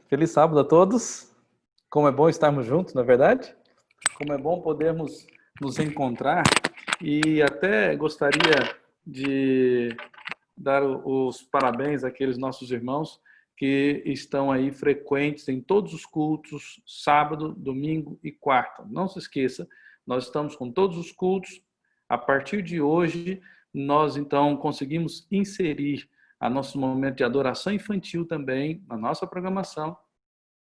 Feliz sábado a todos. Como é bom estarmos juntos, não é verdade? Como é bom podermos nos encontrar e até gostaria de dar os parabéns àqueles nossos irmãos que estão aí frequentes em todos os cultos, sábado, domingo e quarta. Não se esqueça, nós estamos com todos os cultos. A partir de hoje, nós então conseguimos inserir a nosso momento de adoração infantil também na nossa programação.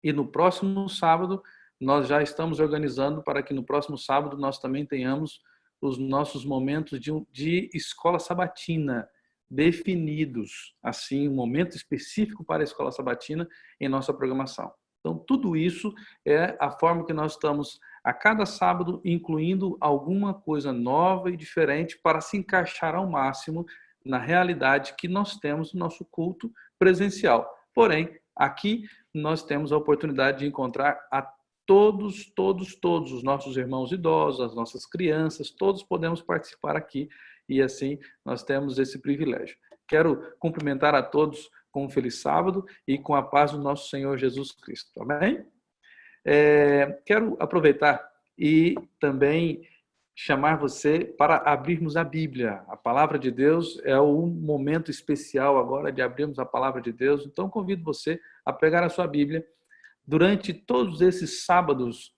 E no próximo sábado, nós já estamos organizando para que no próximo sábado nós também tenhamos os nossos momentos de escola sabatina definidos, assim, um momento específico para a escola sabatina em nossa programação. Então, tudo isso é a forma que nós estamos, a cada sábado, incluindo alguma coisa nova e diferente para se encaixar ao máximo na realidade que nós temos no nosso culto presencial. Porém, aqui nós temos a oportunidade de encontrar a todos os nossos irmãos idosos, as nossas crianças, todos podemos participar aqui e assim nós temos esse privilégio. Quero cumprimentar a todos com um feliz sábado e com a paz do nosso Senhor Jesus Cristo. Amém? Quero aproveitar e também chamar você para abrirmos a Bíblia. A palavra de Deus é um momento especial agora de abrirmos a palavra de Deus. Então, convido você a pegar a sua Bíblia. Durante todos esses sábados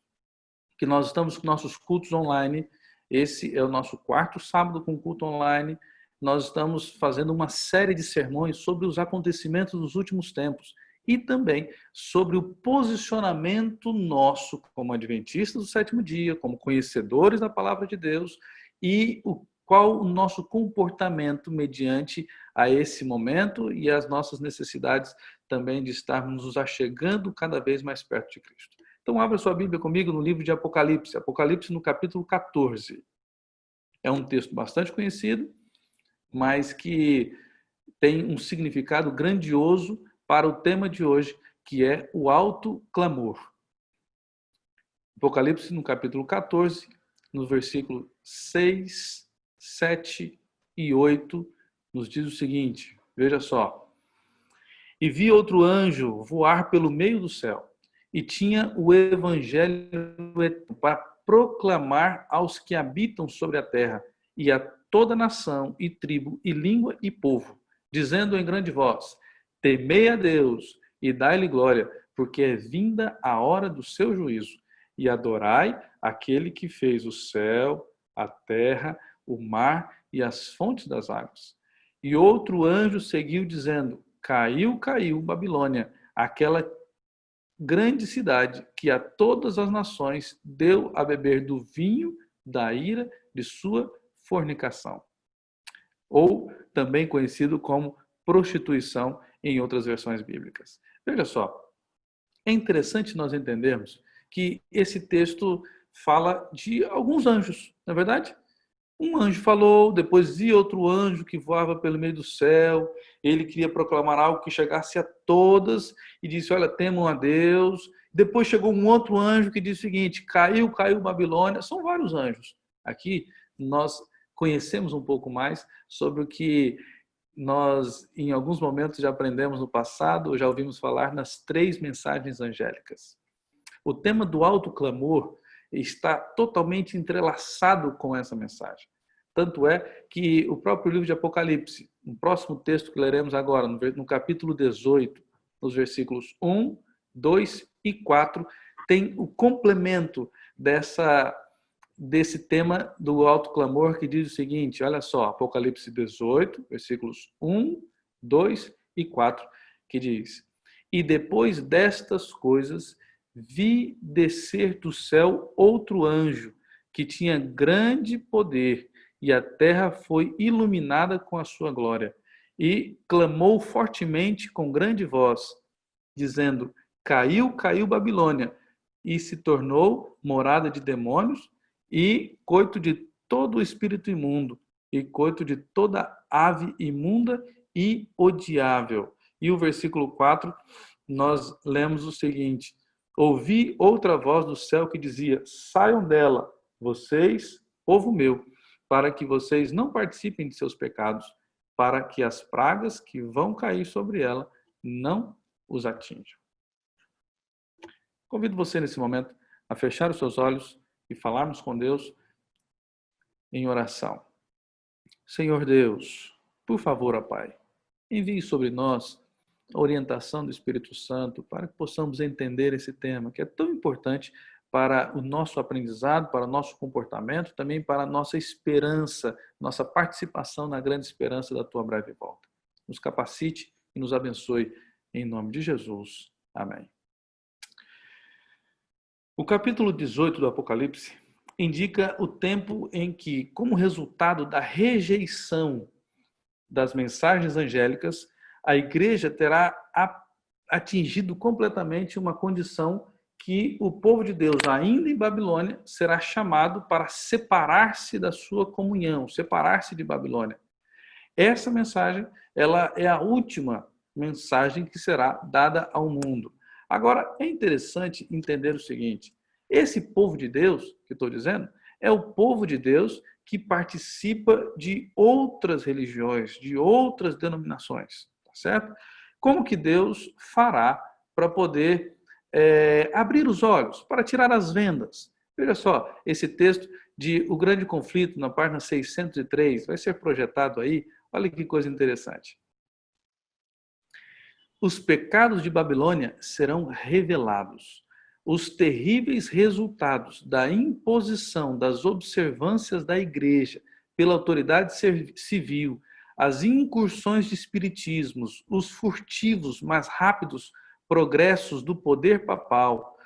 que nós estamos com nossos cultos online, esse é o nosso quarto sábado com culto online, nós estamos fazendo uma série de sermões sobre os acontecimentos dos últimos tempos e também sobre o posicionamento nosso como adventistas do sétimo dia, como conhecedores da palavra de Deus e qual o nosso comportamento mediante a esse momento e as nossas necessidades também de estarmos nos achegando cada vez mais perto de Cristo. Então, abra sua Bíblia comigo no livro de Apocalipse, Apocalipse no capítulo 14. É um texto bastante conhecido, mas que tem um significado grandioso para o tema de hoje, que é o alto clamor. Apocalipse no capítulo 14, no versículo 6, 7 e 8, nos diz o seguinte, veja só. E vi outro anjo voar pelo meio do céu, e tinha o evangelho para proclamar aos que habitam sobre a terra, e a toda nação, e tribo, e língua, e povo, dizendo em grande voz, temei a Deus, e dai-lhe glória, porque é vinda a hora do seu juízo, e adorai aquele que fez o céu, a terra, o mar e as fontes das águas. E outro anjo seguiu dizendo, caiu, Babilônia, aquela grande cidade que a todas as nações deu a beber do vinho da ira de sua fornicação. Ou também conhecido como prostituição em outras versões bíblicas. Veja só, é interessante nós entendermos que esse texto fala de alguns anjos, não é verdade? Um anjo falou, depois vi outro anjo que voava pelo meio do céu. Ele queria proclamar algo que chegasse a todas e disse, olha, temam a Deus. Depois chegou um outro anjo que disse o seguinte, caiu Babilônia. São vários anjos. Aqui nós conhecemos um pouco mais sobre o que nós, em alguns momentos, já aprendemos no passado, ou já ouvimos falar nas 3 mensagens angélicas. O tema do alto clamor está totalmente entrelaçado com essa mensagem. Tanto é que o próprio livro de Apocalipse, no próximo texto que leremos agora, no capítulo 18, nos versículos 1, 2 e 4, tem o complemento desse tema do alto clamor que diz o seguinte, olha só, Apocalipse 18, versículos 1, 2 e 4, que diz, e depois destas coisas vi descer do céu outro anjo que tinha grande poder e a terra foi iluminada com a sua glória e clamou fortemente com grande voz, dizendo, caiu Babilônia e se tornou morada de demônios e coito de todo o espírito imundo e coito de toda ave imunda e odiável. E o versículo 4, nós lemos o seguinte, ouvi outra voz do céu que dizia, saiam dela, vocês, povo meu, para que vocês não participem de seus pecados, para que as pragas que vão cair sobre ela não os atinjam. Convido você nesse momento a fechar os seus olhos e falarmos com Deus em oração. Senhor Deus, por favor, ó Pai, envie sobre nós a orientação do Espírito Santo para que possamos entender esse tema que é tão importante para o nosso aprendizado, para o nosso comportamento, também para a nossa esperança, nossa participação na grande esperança da Tua breve volta. Nos capacite e nos abençoe em nome de Jesus. Amém. O capítulo 18 do Apocalipse indica o tempo em que, como resultado da rejeição das mensagens angélicas, a igreja terá atingido completamente uma condição que o povo de Deus, ainda em Babilônia, será chamado para separar-se da sua comunhão, separar-se de Babilônia. Essa mensagem, ela é a última mensagem que será dada ao mundo. Agora, é interessante entender o seguinte: esse povo de Deus, que estou dizendo, é o povo de Deus que participa de outras religiões, de outras denominações, tá certo? Como que Deus fará para poder abrir os olhos, para tirar as vendas? Veja só, esse texto de O Grande Conflito, na página 603, vai ser projetado aí. Olha que coisa interessante. Os pecados de Babilônia serão revelados. Os terríveis resultados da imposição das observâncias da igreja pela autoridade civil, as incursões de espiritismos, os furtivos, mas rápidos progressos do poder papal,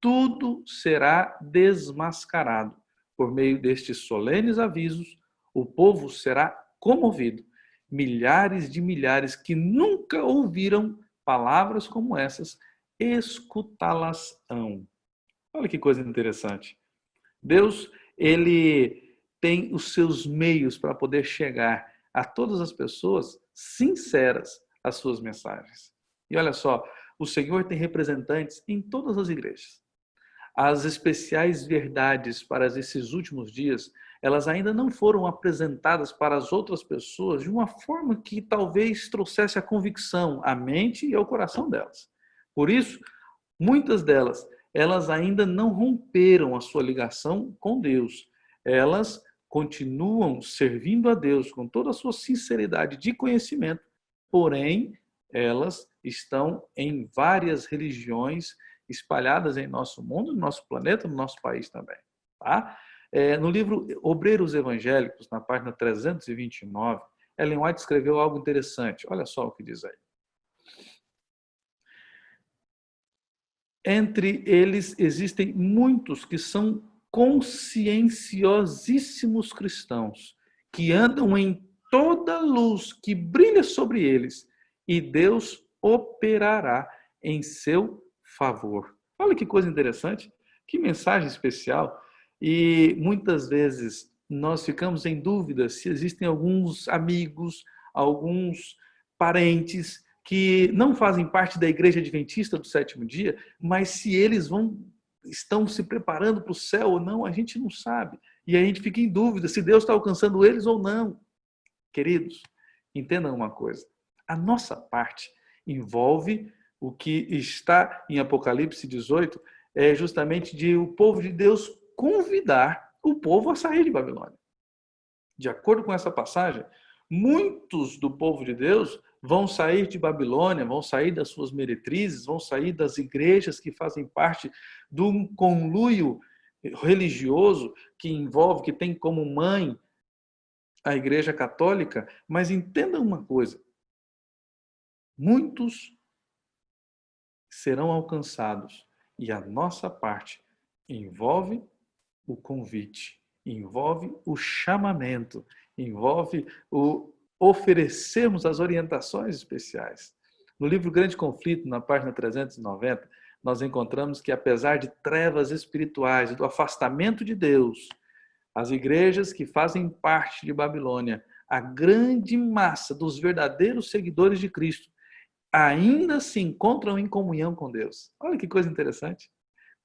tudo será desmascarado. Por meio destes solenes avisos, o povo será comovido. Milhares de milhares que nunca ouviram palavras como essas, escutá-las-ão. Olha que coisa interessante. Deus, ele tem os seus meios para poder chegar a todas as pessoas sinceras às suas mensagens. E olha só, o Senhor tem representantes em todas as igrejas. As especiais verdades para esses últimos dias, elas ainda não foram apresentadas para as outras pessoas de uma forma que talvez trouxesse a convicção à mente e ao coração delas. Por isso, muitas delas, elas ainda não romperam a sua ligação com Deus. Elas continuam servindo a Deus com toda a sua sinceridade de conhecimento, porém, elas estão em várias religiões espalhadas em nosso mundo, no nosso planeta, no nosso país também. Tá? No livro Obreiros Evangélicos, na página 329, Ellen White escreveu algo interessante. Olha só o que diz aí. Entre eles existem muitos que são conscienciosíssimos cristãos, que andam em toda luz que brilha sobre eles, e Deus operará em seu favor. Olha que coisa interessante, que mensagem especial. E muitas vezes nós ficamos em dúvida se existem alguns amigos, alguns parentes que não fazem parte da Igreja Adventista do Sétimo Dia, mas se eles estão se preparando para o céu ou não, a gente não sabe. E a gente fica em dúvida se Deus está alcançando eles ou não. Queridos, entendam uma coisa. A nossa parte envolve o que está em Apocalipse 18, é justamente de o povo de Deus convidar o povo a sair de Babilônia. De acordo com essa passagem, muitos do povo de Deus vão sair de Babilônia, vão sair das suas meretrizes, vão sair das igrejas que fazem parte de um conluio religioso que envolve, que tem como mãe a Igreja Católica. Mas entenda uma coisa, muitos serão alcançados e a nossa parte envolve o convite, envolve o chamamento, envolve o oferecermos as orientações especiais. No livro Grande Conflito, na página 390, nós encontramos que, apesar de trevas espirituais e do afastamento de Deus, as igrejas que fazem parte de Babilônia, a grande massa dos verdadeiros seguidores de Cristo, ainda se encontram em comunhão com Deus. Olha que coisa interessante.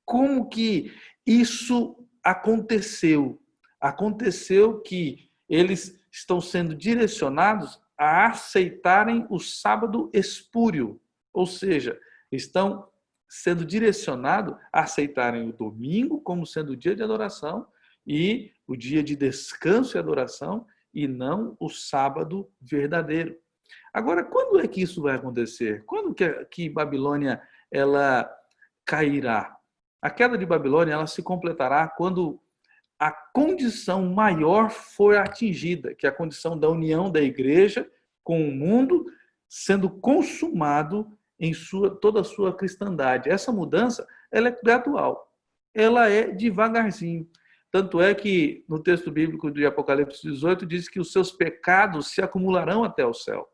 Como que isso aconteceu? Aconteceu que eles estão sendo direcionados a aceitarem o sábado espúrio, ou seja, estão sendo direcionado a aceitarem o domingo como sendo o dia de adoração e o dia de descanso e adoração, e não o sábado verdadeiro. Agora, quando é que isso vai acontecer? Quando que Babilônia ela cairá? A queda de Babilônia ela se completará quando a condição maior for atingida, que é a condição da união da igreja com o mundo, sendo consumado em toda a sua cristandade. Essa mudança ela é gradual, ela é devagarzinho. Tanto é que no texto bíblico de Apocalipse 18 diz que os seus pecados se acumularão até o céu.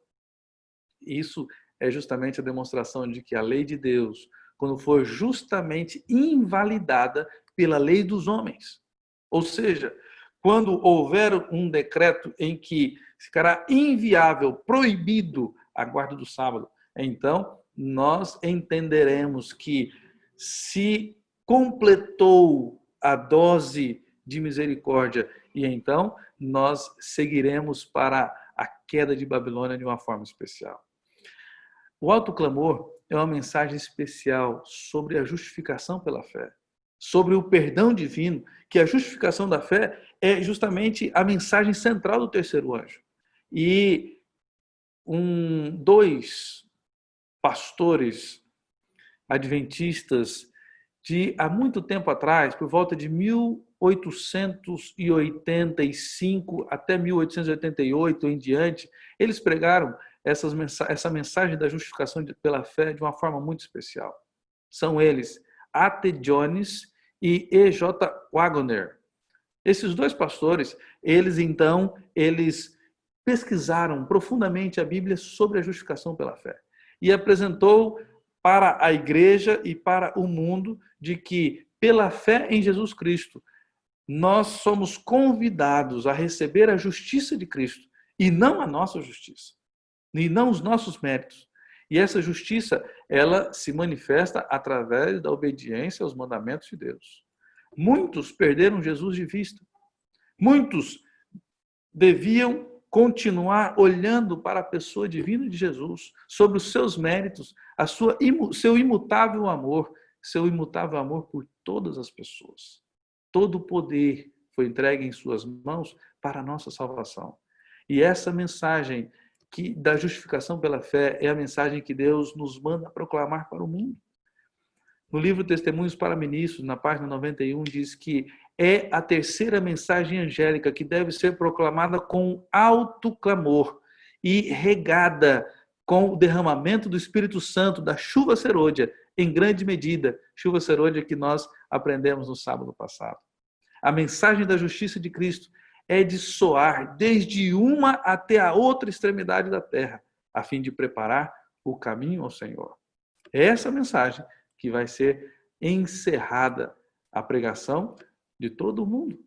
Isso é justamente a demonstração de que a lei de Deus, quando for justamente invalidada pela lei dos homens, ou seja, quando houver um decreto em que ficará inviável, proibido a guarda do sábado, então nós entenderemos que se completou a dose de misericórdia e então nós seguiremos para a queda de Babilônia de uma forma especial. O alto clamor é uma mensagem especial sobre a justificação pela fé, sobre o perdão divino, que a justificação da fé é justamente a mensagem central do terceiro anjo. E dois pastores adventistas de há muito tempo atrás, por volta de 1885 até 1888 em diante, eles pregaram essa mensagem da justificação pela fé de uma forma muito especial. São eles A.T. Jones e E.J. Waggoner. Esses dois pastores, eles pesquisaram profundamente a Bíblia sobre a justificação pela fé e apresentou para a igreja e para o mundo de que, pela fé em Jesus Cristo, nós somos convidados a receber a justiça de Cristo e não a nossa justiça, e não os nossos méritos. E essa justiça, ela se manifesta através da obediência aos mandamentos de Deus. Muitos perderam Jesus de vista. Muitos deviam continuar olhando para a pessoa divina de Jesus, sobre os seus méritos, seu imutável amor por todas as pessoas. Todo o poder foi entregue em suas mãos para a nossa salvação. E essa mensagem da justificação pela fé é a mensagem que Deus nos manda proclamar para o mundo. No livro Testemunhos para Ministros, na página 91, diz que é a terceira mensagem angélica que deve ser proclamada com alto clamor e regada com o derramamento do Espírito Santo, da chuva serôdia, em grande medida, chuva serôdia que nós aprendemos no sábado passado. A mensagem da justiça de Cristo é de soar desde uma até a outra extremidade da terra, a fim de preparar o caminho ao Senhor. É essa mensagem que vai ser encerrada a pregação de todo mundo.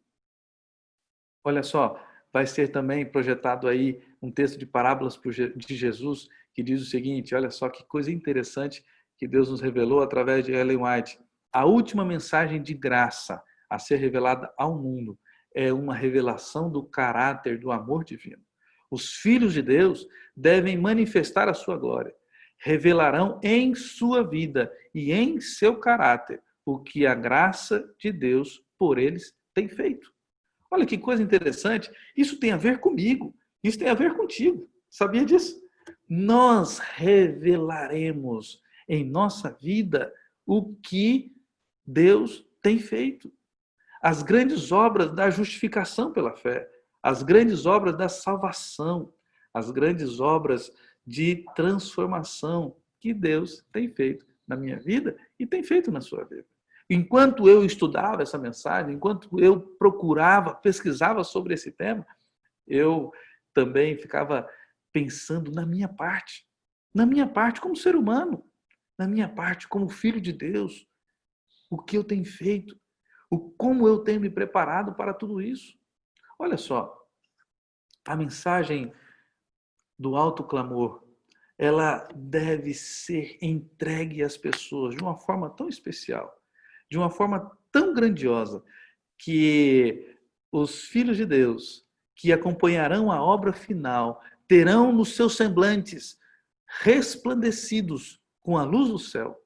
Olha só, vai ser também projetado aí um texto de parábolas de Jesus que diz o seguinte, olha só que coisa interessante que Deus nos revelou através de Ellen White. A última mensagem de graça a ser revelada ao mundo é uma revelação do caráter do amor divino. Os filhos de Deus devem manifestar a sua glória. Revelarão em sua vida e em seu caráter o que a graça de Deus por eles tem feito. Olha que coisa interessante. Isso tem a ver comigo. Isso tem a ver contigo. Sabia disso? Nós revelaremos em nossa vida o que Deus tem feito. As grandes obras da justificação pela fé, as grandes obras da salvação, as grandes obras de transformação que Deus tem feito na minha vida e tem feito na sua vida. Enquanto eu estudava essa mensagem, enquanto eu procurava, pesquisava sobre esse tema, eu também ficava pensando na minha parte como ser humano, na minha parte como filho de Deus, o que eu tenho feito, como eu tenho me preparado para tudo isso. Olha só, a mensagem do alto clamor, ela deve ser entregue às pessoas de uma forma tão especial, de uma forma tão grandiosa, que os filhos de Deus, que acompanharão a obra final, terão nos seus semblantes resplandecidos com a luz do céu.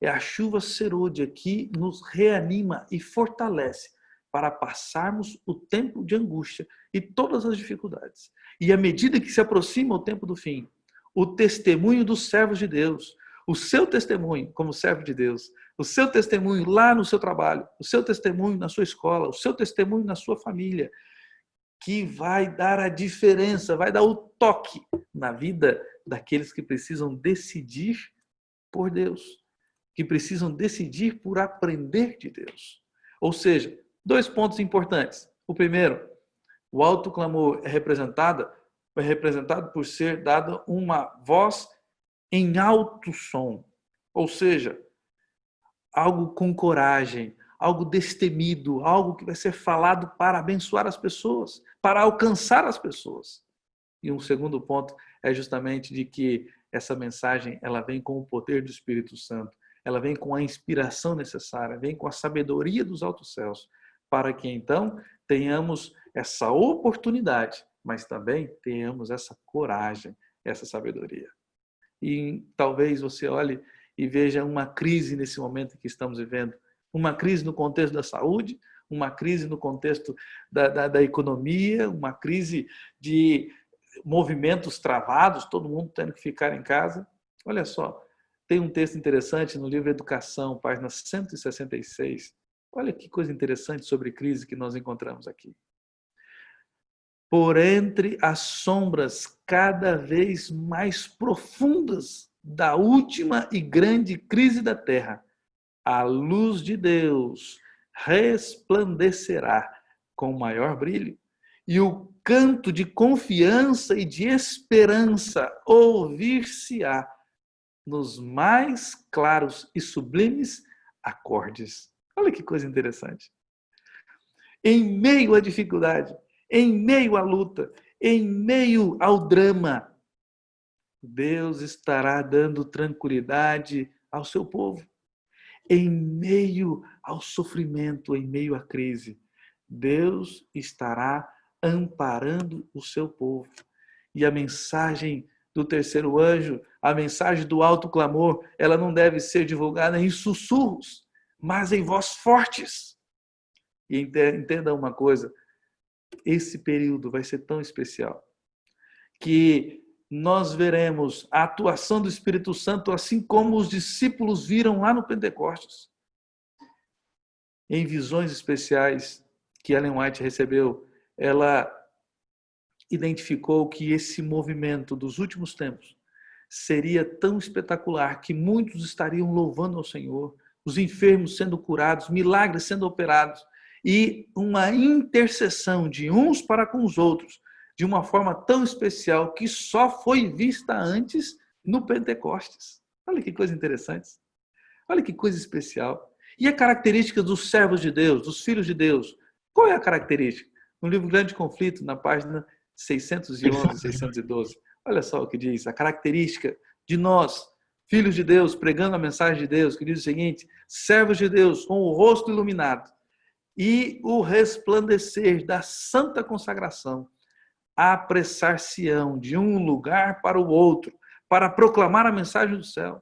É a chuva serôdia que nos reanima e fortalece para passarmos o tempo de angústia e todas as dificuldades. E à medida que se aproxima o tempo do fim, o testemunho dos servos de Deus, o seu testemunho como servo de Deus, o seu testemunho lá no seu trabalho, o seu testemunho na sua escola, o seu testemunho na sua família, que vai dar a diferença, vai dar o toque na vida daqueles que precisam decidir por Deus, que precisam decidir por aprender de Deus. Ou seja, 2 pontos importantes. O primeiro, o alto clamor é representado por ser dada uma voz em alto som, ou seja, algo com coragem, algo destemido, algo que vai ser falado para abençoar as pessoas, para alcançar as pessoas. E um segundo ponto é justamente de que essa mensagem ela vem com o poder do Espírito Santo, ela vem com a inspiração necessária, vem com a sabedoria dos altos céus, para que então tenhamos essa oportunidade, mas também tenhamos essa coragem, essa sabedoria. E talvez você olhe e veja uma crise nesse momento que estamos vivendo. Uma crise no contexto da saúde, uma crise no contexto da economia, uma crise de movimentos travados, todo mundo tendo que ficar em casa. Olha só, tem um texto interessante no livro Educação, página 166. Olha que coisa interessante sobre crise que nós encontramos aqui. Por entre as sombras cada vez mais profundas da última e grande crise da Terra, a luz de Deus resplandecerá com maior brilho, e o canto de confiança e de esperança ouvir-se-á nos mais claros e sublimes acordes. Olha que coisa interessante. Em meio à dificuldade, em meio à luta, em meio ao drama, Deus estará dando tranquilidade ao seu povo. Em meio ao sofrimento, em meio à crise, Deus estará amparando o seu povo. E a mensagem do terceiro anjo, a mensagem do alto clamor, ela não deve ser divulgada em sussurros, mas em voz fortes. E entenda uma coisa, esse período vai ser tão especial que nós veremos a atuação do Espírito Santo assim como os discípulos viram lá no Pentecostes. Em visões especiais que Ellen White recebeu, ela identificou que esse movimento dos últimos tempos seria tão espetacular que muitos estariam louvando ao Senhor, os enfermos sendo curados, milagres sendo operados, e uma intercessão de uns para com os outros, de uma forma tão especial que só foi vista antes no Pentecostes. Olha que coisa interessante. Olha que coisa especial. E a característica dos servos de Deus, dos filhos de Deus? Qual é a característica? No livro Grande Conflito, na página 611 e 612. Olha só o que diz. A característica de nós, filhos de Deus, pregando a mensagem de Deus, que diz o seguinte: servos de Deus com o rosto iluminado e o resplandecer da santa consagração, apressar-se-ão de um lugar para o outro, para proclamar a mensagem do céu.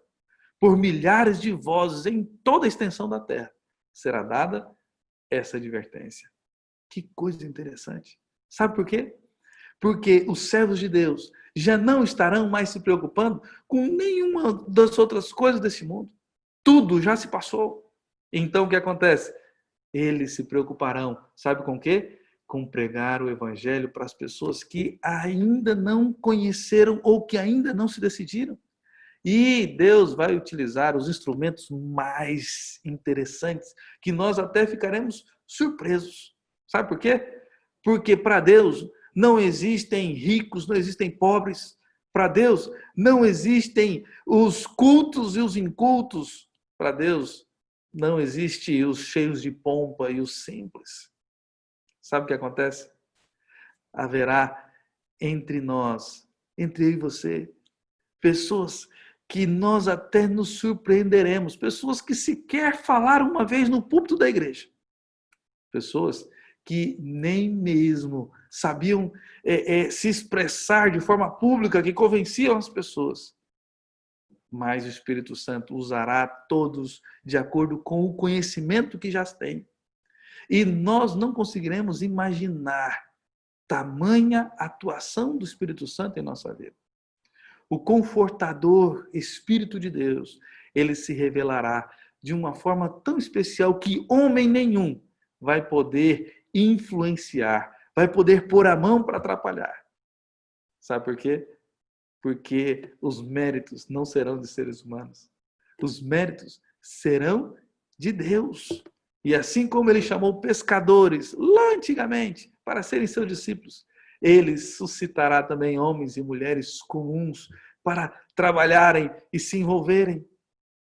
Por milhares de vozes em toda a extensão da terra será dada essa advertência. Que coisa interessante. Sabe por quê? Porque os servos de Deus já não estarão mais se preocupando com nenhuma das outras coisas desse mundo. Tudo já se passou. Então o que acontece? Eles se preocuparão, sabe com o quê? Com pregar o evangelho para as pessoas que ainda não conheceram ou que ainda não se decidiram. E Deus vai utilizar os instrumentos mais interessantes, que nós até ficaremos surpresos. Sabe por quê? Porque para Deus não existem ricos, não existem pobres. Para Deus não existem os cultos e os incultos. Para Deus não existem os cheios de pompa e os simples. Sabe o que acontece? Haverá entre nós, entre eu e você, pessoas que nós até nos surpreenderemos, pessoas que sequer falaram uma vez no púlpito da igreja, pessoas que nem mesmo sabiam se expressar de forma pública, que convenciam as pessoas. mas o Espírito Santo usará todos de acordo com o conhecimento que já tem. E nós não conseguiremos imaginar tamanha atuação do Espírito Santo em nossa vida. O confortador Espírito de Deus, ele se revelará de uma forma tão especial que homem nenhum vai poder influenciar, vai poder pôr a mão para atrapalhar. Sabe por quê? Porque os méritos não serão de seres humanos. Os méritos serão de Deus. E assim como ele chamou pescadores lá antigamente para serem seus discípulos, ele suscitará também homens e mulheres comuns para trabalharem e se envolverem.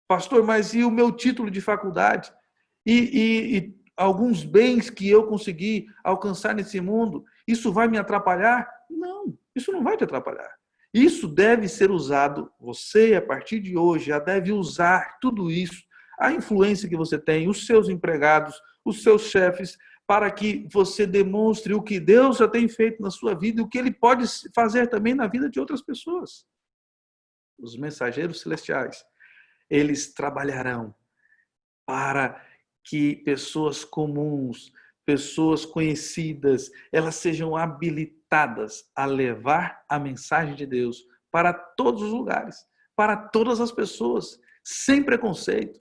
Pastor, mas e o meu título de faculdade? E alguns bens que eu consegui alcançar nesse mundo? Isso vai me atrapalhar? Não, isso não vai te atrapalhar. Isso deve ser usado, você, a partir de hoje, já deve usar tudo isso, a influência que você tem, os seus empregados, os seus chefes, para que você demonstre o que Deus já tem feito na sua vida e o que Ele pode fazer também na vida de outras pessoas. Os mensageiros celestiais, eles trabalharão para que pessoas comuns, pessoas conhecidas, elas sejam habilitadas a levar a mensagem de Deus para todos os lugares, para todas as pessoas, sem preconceito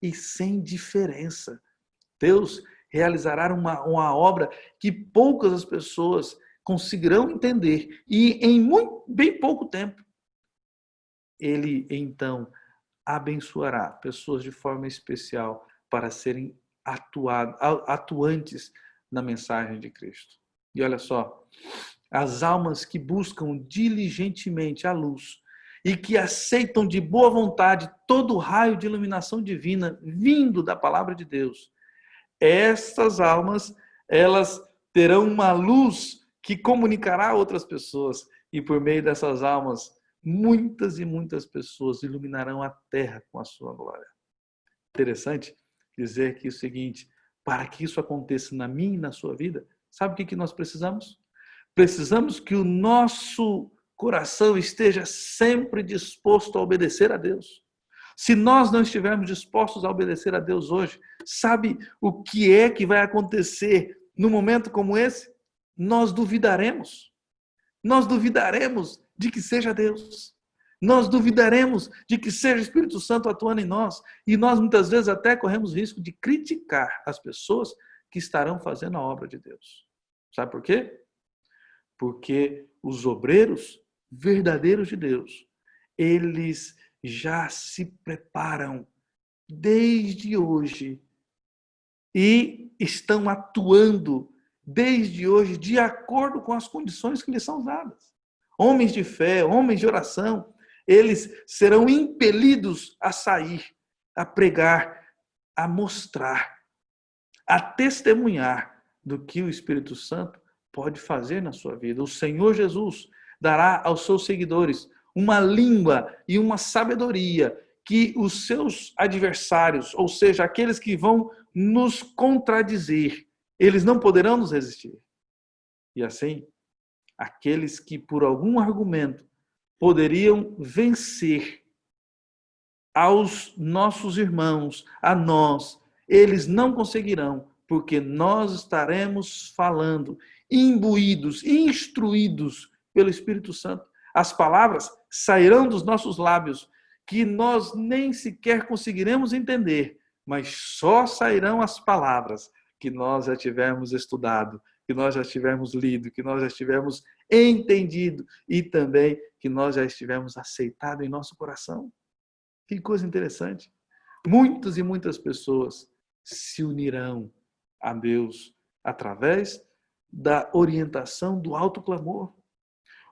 e sem diferença. Deus realizará uma obra que poucas as pessoas conseguirão entender e em bem pouco tempo Ele então abençoará pessoas de forma especial para serem atuantes na mensagem de Cristo. E olha só, as almas que buscam diligentemente a luz e que aceitam de boa vontade todo o raio de iluminação divina vindo da palavra de Deus, estas almas, elas terão uma luz que comunicará a outras pessoas e por meio dessas almas, muitas e muitas pessoas iluminarão a terra com a sua glória. Interessante dizer que é o seguinte, para que isso aconteça na minha e na sua vida, sabe o que nós precisamos? Precisamos que o nosso coração esteja sempre disposto a obedecer a Deus. Se nós não estivermos dispostos a obedecer a Deus hoje, sabe o que é que vai acontecer num momento como esse? Nós duvidaremos. Nós duvidaremos de que seja Deus. Nós duvidaremos de que seja o Espírito Santo atuando em nós. E nós muitas vezes até corremos risco de criticar as pessoas que estarão fazendo a obra de Deus. Sabe por quê? Porque os obreiros verdadeiros de Deus, eles já se preparam desde hoje e estão atuando desde hoje de acordo com as condições que lhes são dadas. Homens de fé, homens de oração, eles serão impelidos a sair, a pregar, a mostrar, a testemunhar do que o Espírito Santo pode fazer na sua vida. O Senhor Jesus dará aos seus seguidores uma língua e uma sabedoria que os seus adversários, ou seja, aqueles que vão nos contradizer, eles não poderão nos resistir. E assim, aqueles que por algum argumento poderiam vencer aos nossos irmãos, a nós, eles não conseguirão, porque nós estaremos falando, imbuídos, instruídos pelo Espírito Santo. As palavras sairão dos nossos lábios, que nós nem sequer conseguiremos entender, mas só sairão as palavras que nós já tivermos estudado, que nós já tivermos lido, que nós já tivermos entendido e também que nós já estivermos aceitado em nosso coração. Que coisa interessante. Muitas e muitas pessoas se unirão a Deus através da orientação do alto clamor.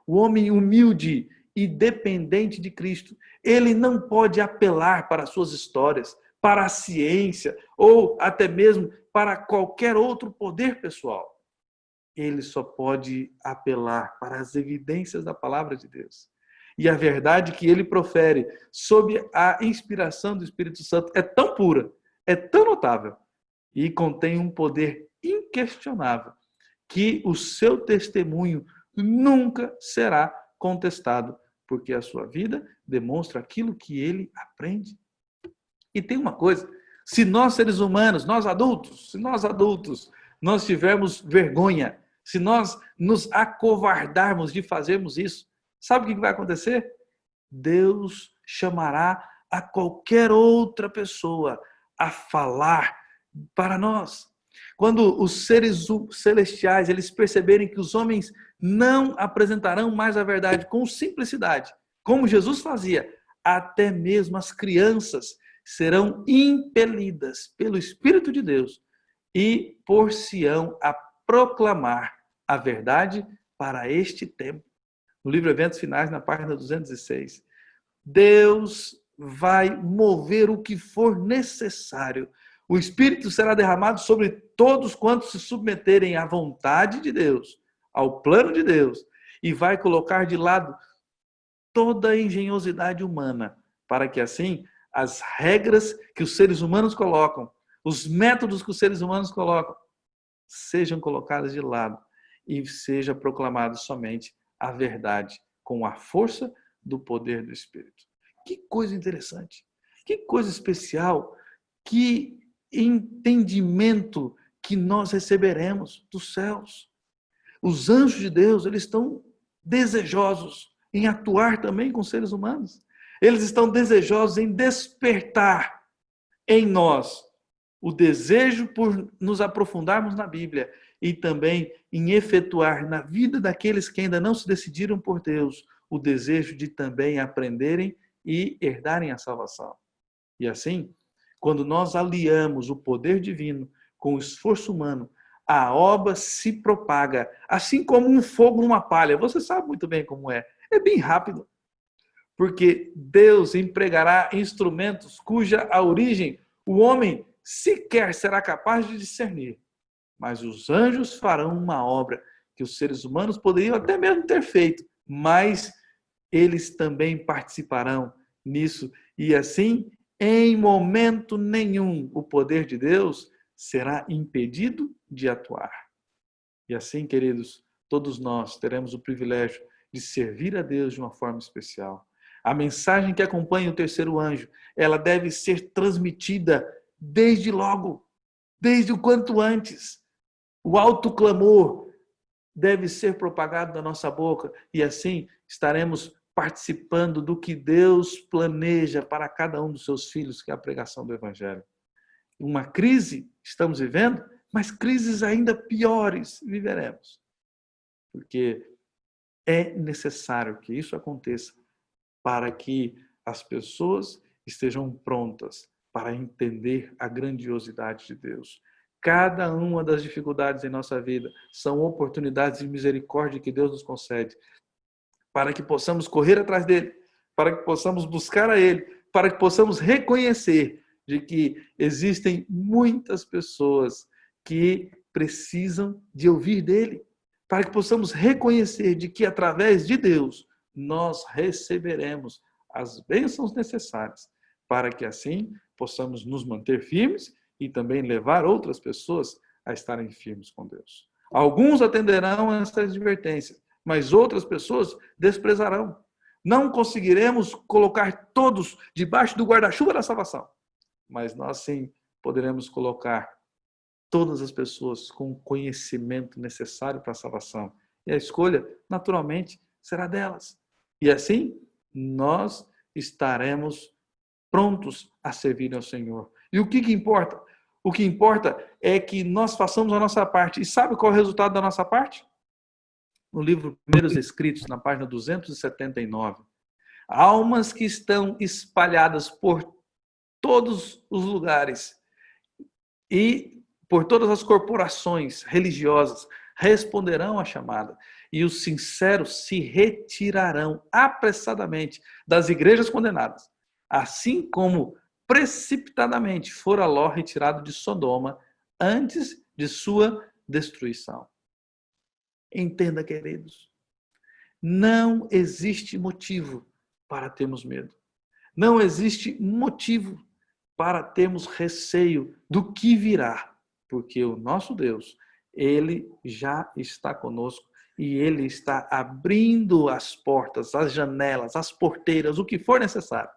O homem humilde e dependente de Cristo, ele não pode apelar para suas histórias, para a ciência ou até mesmo para qualquer outro poder pessoal. Ele só pode apelar para as evidências da palavra de Deus. E a verdade que ele profere sob a inspiração do Espírito Santo é tão pura, é tão notável e contém um poder inquestionável que o seu testemunho nunca será contestado porque a sua vida demonstra aquilo que ele aprende. E tem uma coisa, se nós seres humanos, nós adultos, nós tivermos vergonha, se nós nos acovardarmos de fazermos isso, sabe o que vai acontecer? Deus chamará a qualquer outra pessoa a falar para nós. Quando os seres celestiais eles perceberem que os homens não apresentarão mais a verdade com simplicidade, como Jesus fazia, até mesmo as crianças serão impelidas pelo Espírito de Deus e por-se-ão a proclamar a verdade para este tempo. No livro Eventos Finais, na página 206, Deus vai mover o que for necessário. O Espírito será derramado sobre todos quantos se submeterem à vontade de Deus, ao plano de Deus, e vai colocar de lado toda a engenhosidade humana, para que assim as regras que os seres humanos colocam, os métodos que os seres humanos colocam, sejam colocados de lado e seja proclamado somente a verdade com a força do poder do Espírito. Que coisa interessante, que coisa especial, que entendimento que nós receberemos dos céus. Os anjos de Deus, eles estão desejosos em atuar também com seres humanos. Eles estão desejosos em despertar em nós o desejo por nos aprofundarmos na Bíblia e também em efetuar na vida daqueles que ainda não se decidiram por Deus o desejo de também aprenderem e herdarem a salvação. E assim, quando nós aliamos o poder divino com o esforço humano, a obra se propaga, assim como um fogo numa palha. Você sabe muito bem como é. É bem rápido. Porque Deus empregará instrumentos cuja a origem o homem sequer será capaz de discernir. Mas os anjos farão uma obra que os seres humanos poderiam até mesmo ter feito, mas eles também participarão nisso. E assim, em momento nenhum, o poder de Deus será impedido de atuar. E assim, queridos, todos nós teremos o privilégio de servir a Deus de uma forma especial. A mensagem que acompanha o terceiro anjo, ela deve ser transmitida desde logo, desde o quanto antes. O alto clamor deve ser propagado da nossa boca e assim estaremos participando do que Deus planeja para cada um dos seus filhos, que é a pregação do Evangelho. Uma crise estamos vivendo, mas crises ainda piores viveremos. Porque é necessário que isso aconteça para que as pessoas estejam prontas para entender a grandiosidade de Deus. Cada uma das dificuldades em nossa vida são oportunidades de misericórdia que Deus nos concede para que possamos correr atrás dele, para que possamos buscar a ele, para que possamos reconhecer de que existem muitas pessoas que precisam de ouvir dele, para que possamos reconhecer de que através de Deus nós receberemos as bênçãos necessárias para que assim possamos nos manter firmes e também levar outras pessoas a estarem firmes com Deus. Alguns atenderão a essas advertências, mas outras pessoas desprezarão. Não conseguiremos colocar todos debaixo do guarda-chuva da salvação, mas nós sim poderemos colocar todas as pessoas com o conhecimento necessário para a salvação. E a escolha, naturalmente, será delas. E assim, nós estaremos prontos a servir ao Senhor. E o que importa? O que importa é que nós façamos a nossa parte. E sabe qual é o resultado da nossa parte? No livro Primeiros Escritos, na página 279. Almas que estão espalhadas por todos os lugares e por todas as corporações religiosas responderão à chamada. E os sinceros se retirarão apressadamente das igrejas condenadas, assim como precipitadamente fora Ló retirado de Sodoma antes de sua destruição. Entenda, queridos, não existe motivo para termos medo. Não existe motivo para termos receio do que virá, porque o nosso Deus, ele já está conosco e Ele está abrindo as portas, as janelas, as porteiras, o que for necessário,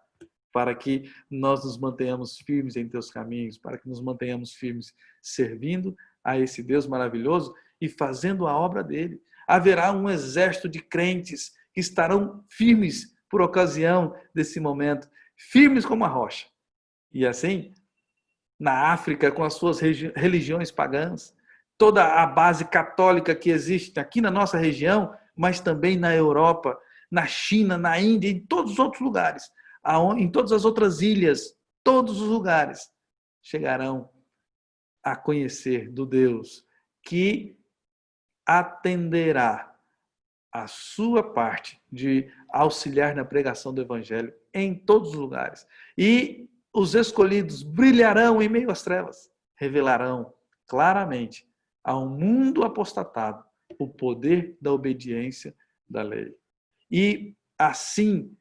para que nós nos mantenhamos firmes em teus caminhos, para que nos mantenhamos firmes servindo a esse Deus maravilhoso e fazendo a obra dele. Haverá um exército de crentes que estarão firmes por ocasião desse momento, firmes como a rocha. E assim, na África, com as suas religiões pagãs, toda a base católica que existe aqui na nossa região, mas também na Europa, na China, na Índia, em todos os outros lugares, em todas as outras ilhas, todos os lugares chegarão a conhecer do Deus que atenderá a sua parte de auxiliar na pregação do Evangelho em todos os lugares. E os escolhidos brilharão em meio às trevas, revelarão claramente ao mundo apostatado o poder da obediência da lei. E assim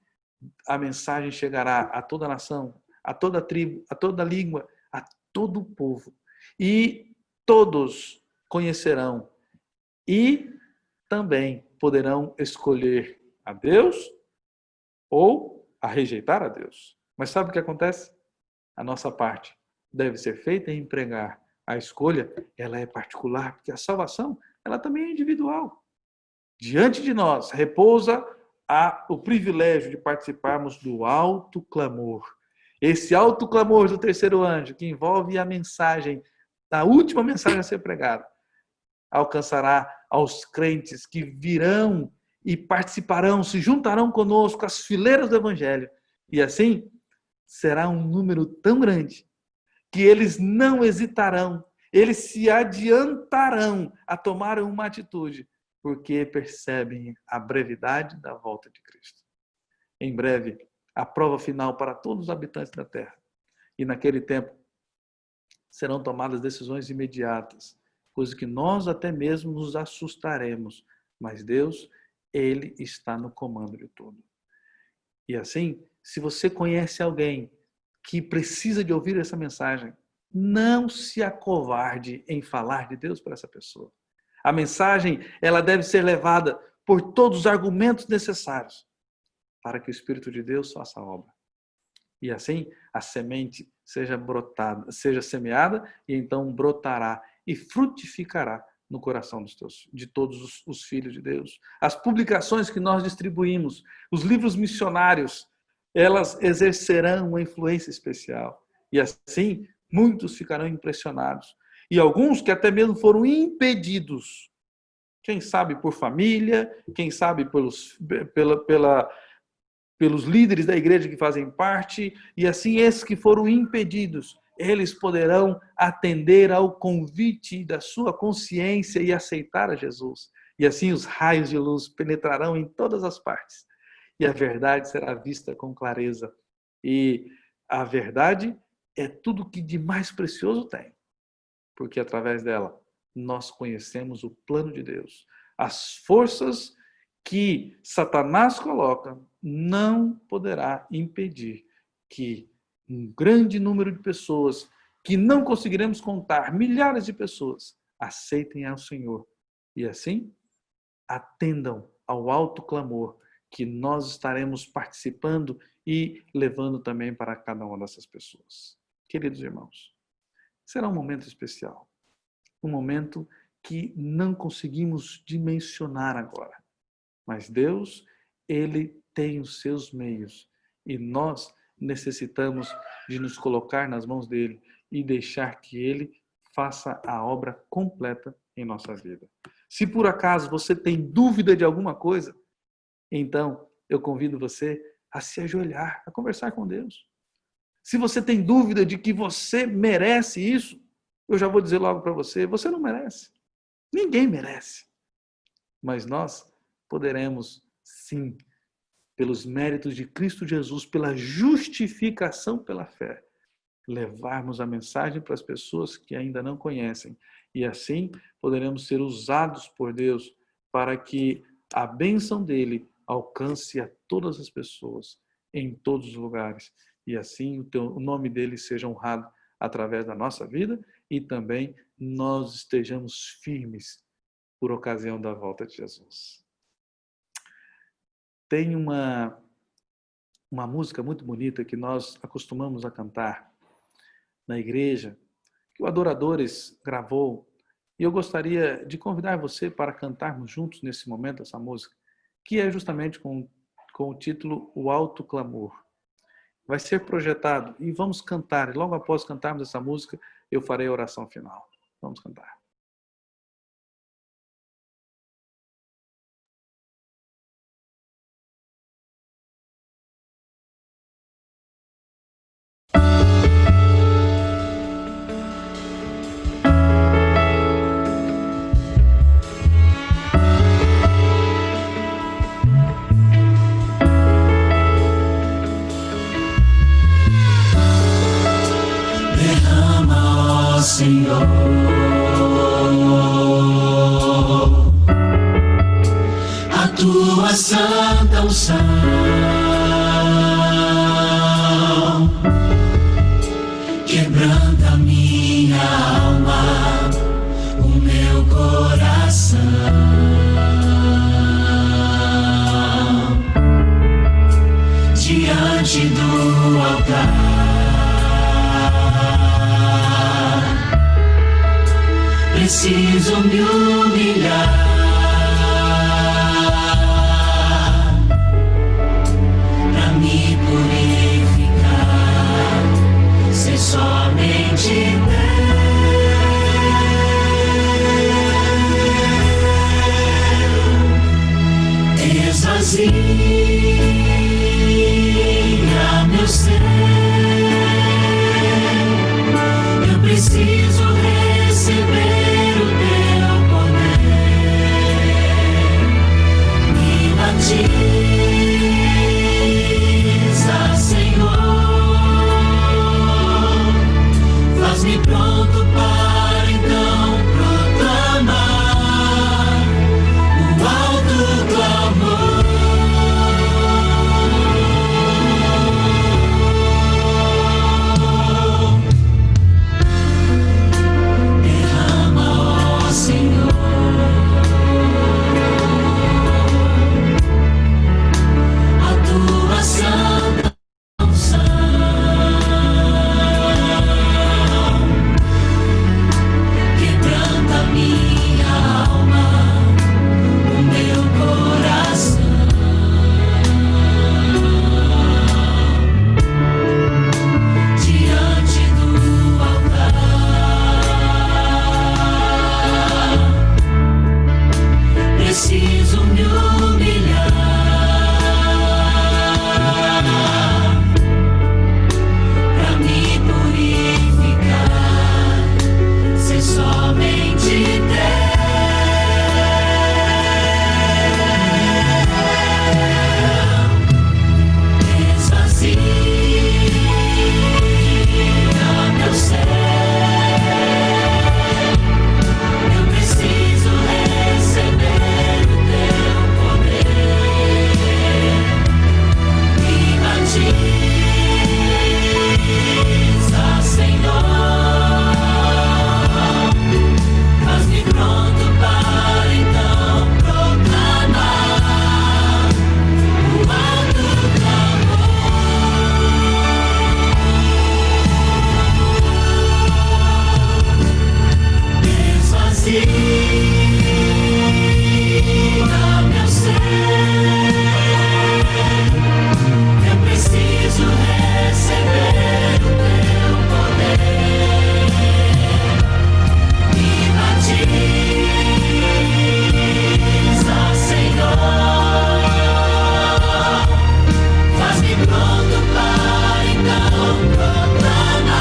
a mensagem chegará a toda a nação, a toda a tribo, a toda a língua, a todo o povo. E todos conhecerão e também poderão escolher a Deus ou a rejeitar a Deus. Mas sabe o que acontece? A nossa parte deve ser feita em pregar. A escolha, ela é particular, porque a salvação, ela também é individual. Diante de nós repousa o privilégio de participarmos do alto clamor. Esse alto clamor do terceiro anjo, que envolve a mensagem, a última mensagem a ser pregada, alcançará aos crentes que virão e participarão, se juntarão conosco às fileiras do Evangelho. E assim, será um número tão grande que eles não hesitarão, eles se adiantarão a tomar uma atitude, porque percebem a brevidade da volta de Cristo. Em breve, a prova final para todos os habitantes da terra. E naquele tempo, serão tomadas decisões imediatas, coisa que nós até mesmo nos assustaremos. Mas Deus, Ele está no comando de tudo. E assim, se você conhece alguém que precisa de ouvir essa mensagem, não se acovarde em falar de Deus para essa pessoa. A mensagem, ela deve ser levada por todos os argumentos necessários para que o Espírito de Deus faça a obra. E assim, a semente seja brotada, seja semeada e então brotará e frutificará no coração de todos os filhos de Deus. As publicações que nós distribuímos, os livros missionários, elas exercerão uma influência especial. E assim, muitos ficarão impressionados. E alguns que até mesmo foram impedidos, quem sabe por família, quem sabe pelos líderes da igreja que fazem parte, e assim esses que foram impedidos, eles poderão atender ao convite da sua consciência e aceitar a Jesus. E assim os raios de luz penetrarão em todas as partes. E a verdade será vista com clareza. E a verdade é tudo que de mais precioso tem. Porque através dela nós conhecemos o plano de Deus. As forças que Satanás coloca não poderá impedir que um grande número de pessoas, que não conseguiremos contar, milhares de pessoas, aceitem ao Senhor. E assim, atendam ao alto clamor que nós estaremos participando e levando também para cada uma dessas pessoas. Queridos irmãos, será um momento especial. Um momento que não conseguimos dimensionar agora. Mas Deus, Ele tem os seus meios e nós necessitamos de nos colocar nas mãos dEle e deixar que Ele faça a obra completa em nossa vida. Se por acaso você tem dúvida de alguma coisa, então eu convido você a se ajoelhar, a conversar com Deus. Se você tem dúvida de que você merece isso, eu já vou dizer logo para você, você não merece. Ninguém merece. Mas nós poderemos, sim, pelos méritos de Cristo Jesus, pela justificação pela fé, levarmos a mensagem para as pessoas que ainda não conhecem. E assim poderemos ser usados por Deus para que a bênção dele alcance a todas as pessoas, em todos os lugares. E assim o nome dele seja honrado através da nossa vida e também nós estejamos firmes por ocasião da volta de Jesus. Tem uma música muito bonita que nós acostumamos a cantar na igreja, que o Adoradores gravou, e eu gostaria de convidar você para cantarmos juntos nesse momento essa música, que é justamente com o título O Alto Clamor. Vai ser projetado e vamos cantar, e logo após cantarmos essa música, eu farei a oração final. Vamos cantar. Derrama, ó Senhor, a tua santa unção, quebranta minha alma, o meu coração, diante do altar. Preciso me humilhar, pra me purificar, ser somente teu. Esvazia meu ser, eu preciso receber batiza, Senhor, faz-me pronto para então proclamar o alto clamor. Derrama, ó Senhor, santa unção, quebranta minha alma, o meu coração, diante do altar. Preciso me humilhar, somente Deus. Esvazia meu ser, eu preciso receber o teu poder. Me batiza, Senhor, pronto para então proclamar o alto clamor. Esvazia meu ser, eu preciso receber o teu poder. Me batiza, Senhor, faz-me pronto para então proclamar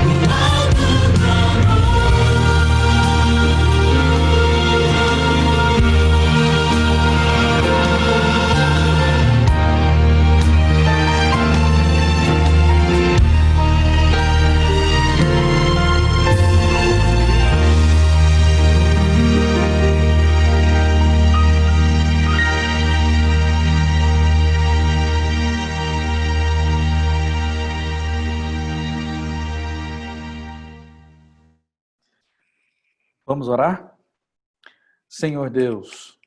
o alto Vamos orar? Senhor Deus,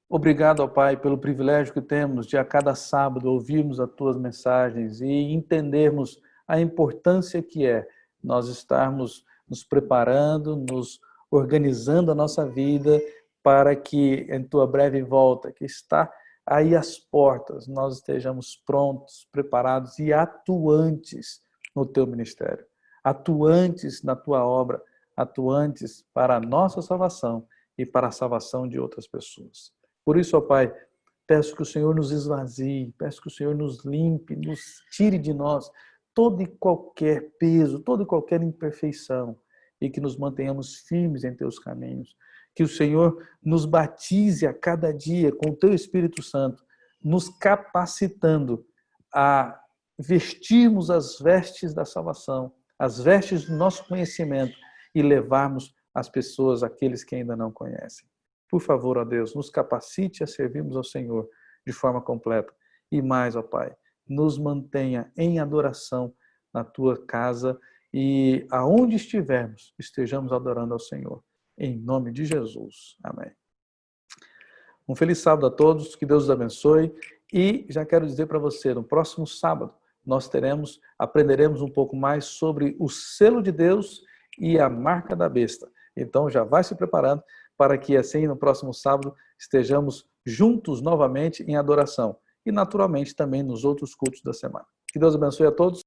obrigado, ó Pai, pelo privilégio que temos de a cada sábado ouvirmos as Tuas mensagens e entendermos a importância que é nós estarmos nos preparando, nos organizando a nossa vida para que em Tua breve volta, que está aí às portas, nós estejamos prontos, preparados e atuantes no Teu ministério, atuantes na Tua obra, atuantes para a nossa salvação e para a salvação de outras pessoas. Por isso, ó Pai, peço que o Senhor nos esvazie, peço que o Senhor nos limpe, nos tire de nós todo e qualquer peso, toda e qualquer imperfeição e que nos mantenhamos firmes em Teus caminhos. Que o Senhor nos batize a cada dia com o Teu Espírito Santo, nos capacitando a vestirmos as vestes da salvação, as vestes do nosso conhecimento e levarmos as pessoas, aqueles que ainda não conhecem. Por favor, ó Deus, nos capacite a servirmos ao Senhor de forma completa. E mais, ó Pai, nos mantenha em adoração na Tua casa e aonde estivermos, estejamos adorando ao Senhor. Em nome de Jesus. Amém. Um feliz sábado a todos, que Deus os abençoe. E já quero dizer para você, no próximo sábado, nós aprenderemos um pouco mais sobre o selo de Deus e a marca da besta. Então já vai se preparando para que assim no próximo sábado estejamos juntos novamente em adoração. E naturalmente também nos outros cultos da semana. Que Deus abençoe a todos.